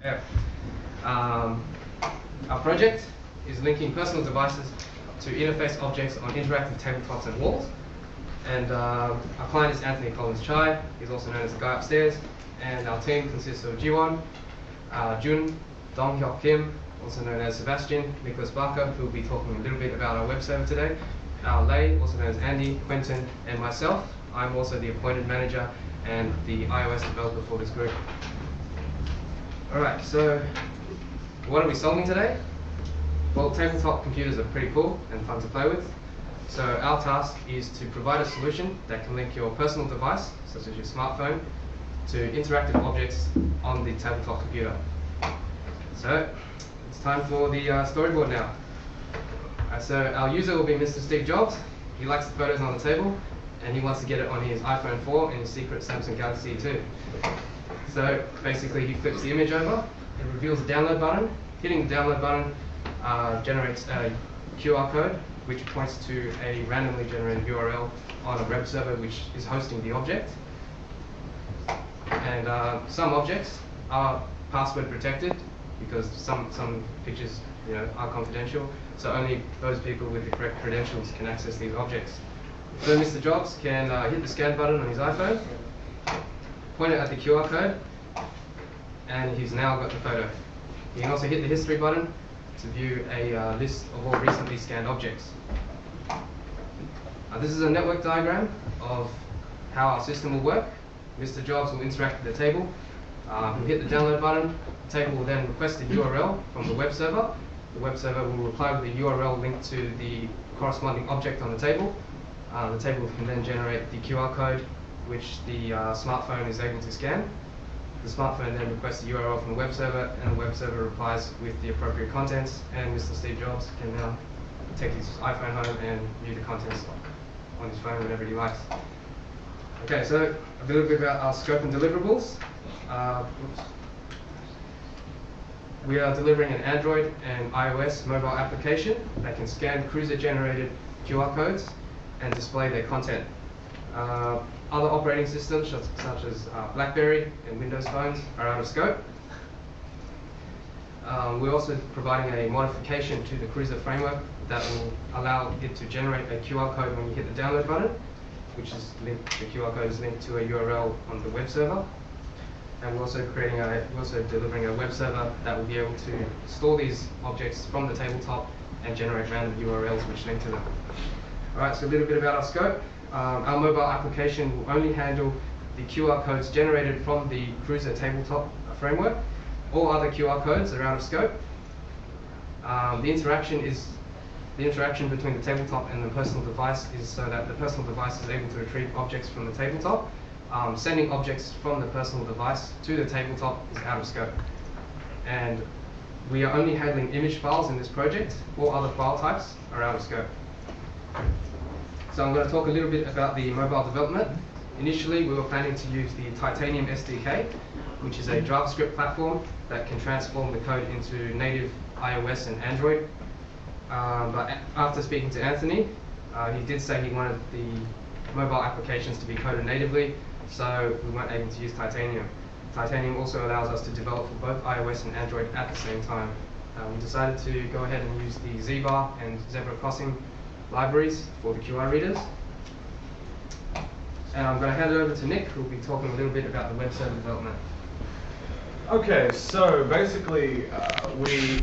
Yeah. Our project is linking personal devices to interface objects on interactive tabletops and walls. And our client is Anthony Collins-Chai. He's also known as the guy upstairs. And our team consists of Jiwon, Jun, Dong Hyuk Kim, also known as Sebastian, Nicholas Barker, who will be talking a little bit about our web server today. Lei, also known as Andy, Quentin, and myself. I'm also the appointed manager and the iOS developer for this group. Alright, so what are we solving today? Well, tabletop computers are pretty cool and fun to play with. So our task is to provide a solution that can link your personal device, such as your smartphone, to interactive objects on the tabletop computer. So it's time for the storyboard now. So our user will be Mr. Steve Jobs. He likes the photos on the table, and he wants to get it on his iPhone 4 and his secret Samsung Galaxy 2. So basically he flips the image over, it reveals the download button. Hitting the download button generates a QR code which points to a randomly generated URL on a web server which is hosting the object. And some objects are password protected because some pictures are confidential, so only those people with the correct credentials can access these objects. So Mr. Jobs can hit the scan button on his iPhone, point it at the QR code, and he's now got the photo. He can also hit the history button to view a list of all recently scanned objects. This is a network diagram of how our system will work. Mr. Jobs will interact with the table. He'll hit the download button. The table will then request a URL from the web server. The web server will reply with a URL linked to the corresponding object on the table. The table can then generate the QR code which the smartphone is able to scan. The smartphone then requests the URL from the web server, and the web server replies with the appropriate contents, and Mr. Steve Jobs can now take his iPhone home and view the contents on his phone whenever he likes. Okay, so a little bit about our scope and deliverables. We are delivering an Android and iOS mobile application that can scan cruiser-generated QR codes and display their content. Other operating systems such as BlackBerry and Windows phones are out of scope. We're also providing a modification to the Cruiser framework that will allow it to generate a QR code when you hit the download button, which is linked. The QR code is linked to a URL on the web server. And we're also delivering a web server that will be able to store these objects from the tabletop and generate random URLs which link to them. Alright, so a little bit about our scope. Our mobile application will only handle the QR codes generated from the Cruiser tabletop framework. All other QR codes are out of scope. The interaction between the tabletop and the personal device is so that the personal device is able to retrieve objects from the tabletop. Sending objects from the personal device to the tabletop is out of scope. And we are only handling image files in this project. All other file types are out of scope. So I'm going to talk a little bit about the mobile development. Initially, we were planning to use the Titanium SDK, which is a JavaScript platform that can transform the code into native iOS and Android. But after speaking to Anthony, he did say he wanted the mobile applications to be coded natively, so we weren't able to use Titanium. Titanium also allows us to develop for both iOS and Android at the same time. We decided to go ahead and use the Z-Bar and Zebra Crossing libraries for the QR readers. And I'm going to hand it over to Nick, who will be talking a little bit about the web server development. Okay, so basically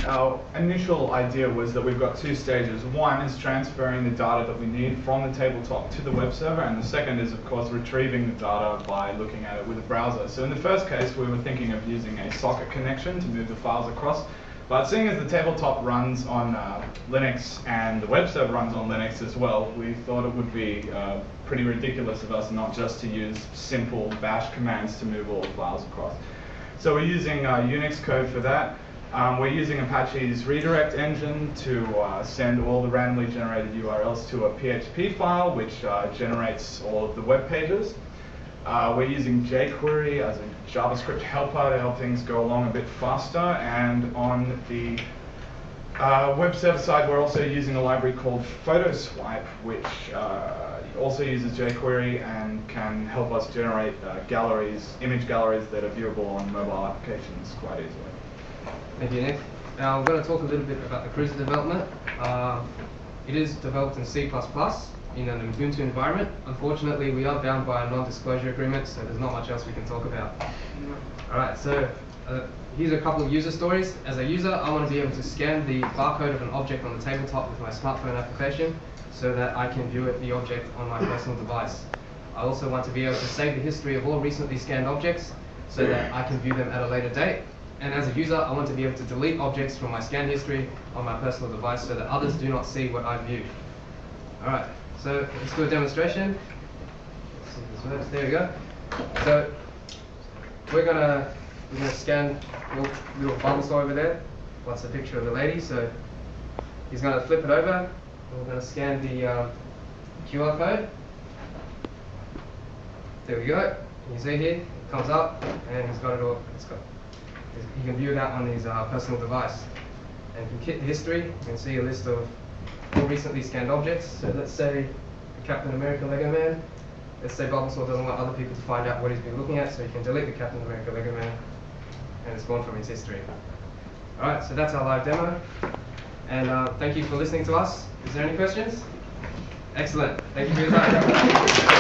our initial idea was that we've got two stages. One is transferring the data that we need from the tabletop to the web server, and the second is, of course, retrieving the data by looking at it with a browser. So in the first case, we were thinking of using a socket connection to move the files across. But seeing as the tabletop runs on Linux and the web server runs on Linux as well, we thought it would be pretty ridiculous of us not just to use simple bash commands to move all the files across. So we're using Unix code for that. We're using Apache's redirect engine to send all the randomly generated URLs to a PHP file, which generates all of the web pages. We're using jQuery as a JavaScript helper to help things go along a bit faster, and on the web server side we're also using a library called PhotoSwipe, which also uses jQuery and can help us generate galleries, image galleries that are viewable on mobile applications quite easily. Thank you, Nick. Now I'm going to talk a little bit about the Cruiser development. It is developed in C++ in an Ubuntu environment. Unfortunately, we are bound by a non-disclosure agreement, so there's not much else we can talk about. Alright, so here's a couple of user stories. As a user, I want to be able to scan the barcode of an object on the tabletop with my smartphone application so that I can view the object on my personal device. I also want to be able to save the history of all recently scanned objects so that I can view them at a later date. And as a user, I want to be able to delete objects from my scan history on my personal device so that others do not see what I viewed. Alright, so let's do a demonstration. Let's see if this works. There we go. So we're gonna scan your little bubble store over there. What's a picture of the lady? So he's gonna flip it over. And we're gonna scan the QR code. There we go. You see here, it comes up, and he's got it all. You can view that on his personal device. And if you hit history, you can see a list of all recently scanned objects. So let's say the Captain America Lego Man. Let's say Bulbasaur doesn't want other people to find out what he's been looking at, so you can delete the Captain America Lego Man, and it's gone from his history. Alright, so that's our live demo. And thank you for listening to us. Is there any questions? Excellent. Thank you for your time.